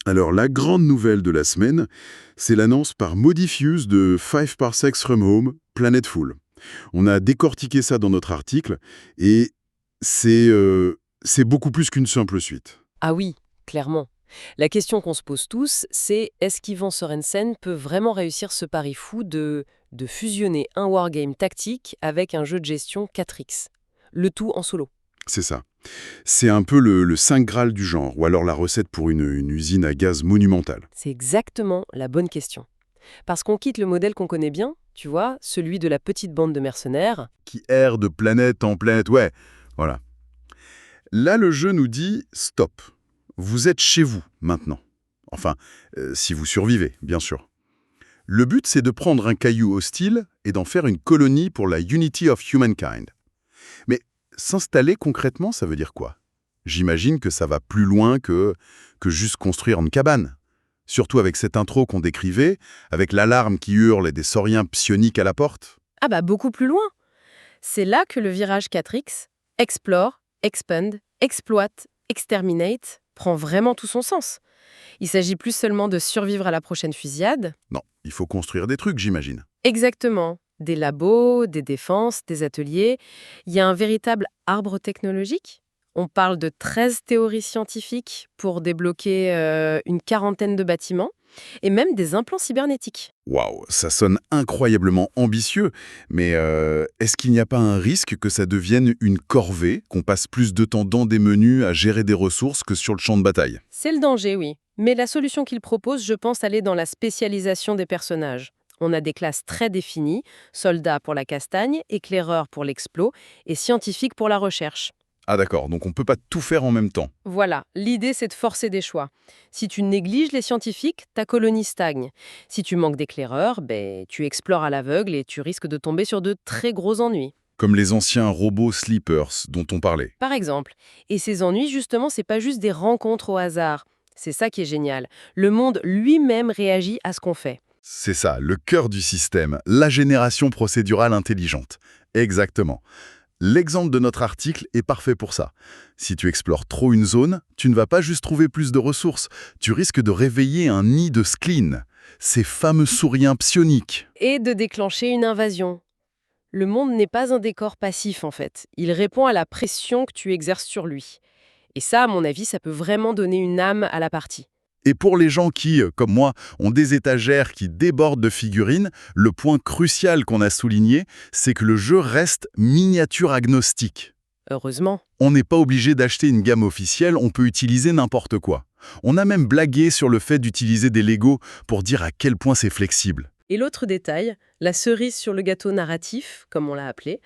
Alors, la grande nouvelle de la semaine, c'est l'annonce par Modifuse de 5 Parsecs from Home, Planetful. On a décortiqué ça dans notre article, et c'est beaucoup plus qu'une simple suite. Ah oui, clairement. La question qu'on se pose tous, c'est est-ce qu'Ivan Sorensen peut vraiment réussir ce pari fou de fusionner un wargame tactique avec un jeu de gestion 4X? Le tout en solo. C'est ça. C'est un peu le saint graal du genre, ou alors la recette pour une usine à gaz monumentale. C'est exactement la bonne question. Parce qu'on quitte le modèle qu'on connaît bien, tu vois, celui de la petite bande de mercenaires. Qui erre de planète en planète, ouais, voilà. Là, le jeu nous dit « stop ». Vous êtes chez vous, maintenant. Enfin, si vous survivez, bien sûr. Le but, c'est de prendre un caillou hostile et d'en faire une colonie pour la Unity of Humankind. Mais s'installer concrètement, ça veut dire quoi? J'imagine que ça va plus loin que juste construire une cabane. Surtout avec cette intro qu'on décrivait, avec l'alarme qui hurle et des sauriens psioniques à la porte. Ah bah beaucoup plus loin. C'est là que le virage 4X, explore, expand, exploite, exterminate, prend vraiment tout son sens. Il s'agit plus seulement de survivre à la prochaine fusillade. Non, il faut construire des trucs, j'imagine. Exactement. Des labos, des défenses, des ateliers. Il y a un véritable arbre technologique. On parle de 13 théories scientifiques pour débloquer une quarantaine de bâtiments et même des implants cybernétiques. Waouh, ça sonne incroyablement ambitieux, mais est-ce qu'il n'y a pas un risque que ça devienne une corvée, qu'on passe plus de temps dans des menus à gérer des ressources que sur le champ de bataille? C'est le danger, oui. Mais la solution qu'il propose, je pense, aller dans la spécialisation des personnages. On a des classes très définies, soldats pour la castagne, éclaireurs pour l'explo et scientifiques pour la recherche. Ah d'accord, donc on peut pas tout faire en même temps. Voilà, l'idée c'est de forcer des choix. Si tu négliges les scientifiques, ta colonie stagne. Si tu manques d'éclaireurs, tu explores à l'aveugle et tu risques de tomber sur de très gros ennuis. Comme les anciens robots sleepers dont on parlait. Par exemple. Et ces ennuis, justement, c'est pas juste des rencontres au hasard. C'est ça qui est génial. Le monde lui-même réagit à ce qu'on fait. C'est ça, le cœur du système, la génération procédurale intelligente. Exactement. L'exemple de notre article est parfait pour ça. Si tu explores trop une zone, tu ne vas pas juste trouver plus de ressources, tu risques de réveiller un nid de spleen, ces fameux sauriens psioniques. Et de déclencher une invasion. Le monde n'est pas un décor passif, en fait. Il répond à la pression que tu exerces sur lui. Et ça, à mon avis, ça peut vraiment donner une âme à la partie. Et pour les gens qui, comme moi, ont des étagères qui débordent de figurines, le point crucial qu'on a souligné, c'est que le jeu reste miniature agnostique. Heureusement. On n'est pas obligé d'acheter une gamme officielle, on peut utiliser n'importe quoi. On a même blagué sur le fait d'utiliser des Lego pour dire à quel point c'est flexible. Et l'autre détail, la cerise sur le gâteau narratif, comme on l'a appelé,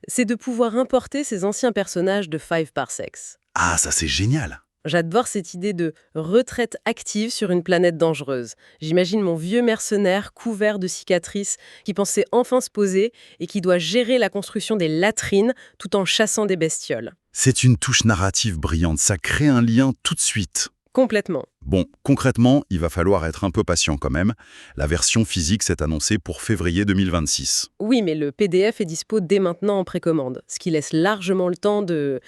c'est de pouvoir importer ces anciens personnages de 5 Parsecs. Ah, ça c'est génial! J'adore cette idée de retraite active sur une planète dangereuse. J'imagine mon vieux mercenaire couvert de cicatrices qui pensait enfin se poser et qui doit gérer la construction des latrines tout en chassant des bestioles. C'est une touche narrative brillante, ça crée un lien tout de suite. Complètement. Bon, concrètement, il va falloir être un peu patient quand même. La version physique s'est annoncée pour février 2026. Oui, mais le PDF est dispo dès maintenant en précommande, ce qui laisse largement le temps de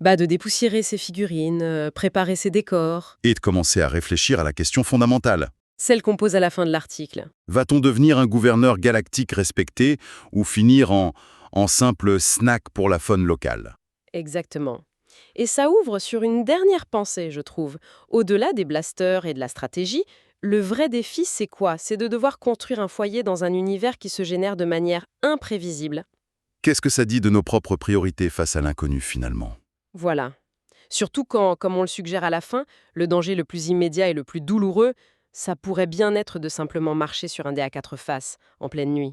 dépoussiérer ses figurines, préparer ses décors. Et de commencer à réfléchir à la question fondamentale. Celle qu'on pose à la fin de l'article. Va-t-on devenir un gouverneur galactique respecté ou finir en simple snack pour la faune locale? Exactement. Et ça ouvre sur une dernière pensée, je trouve. Au-delà des blasters et de la stratégie, le vrai défi, c'est quoi? C'est de devoir construire un foyer dans un univers qui se génère de manière imprévisible. Qu'est-ce que ça dit de nos propres priorités face à l'inconnu finalement? Voilà. Surtout quand, comme on le suggère à la fin, le danger le plus immédiat et le plus douloureux, ça pourrait bien être de simplement marcher sur un dé à quatre faces, en pleine nuit.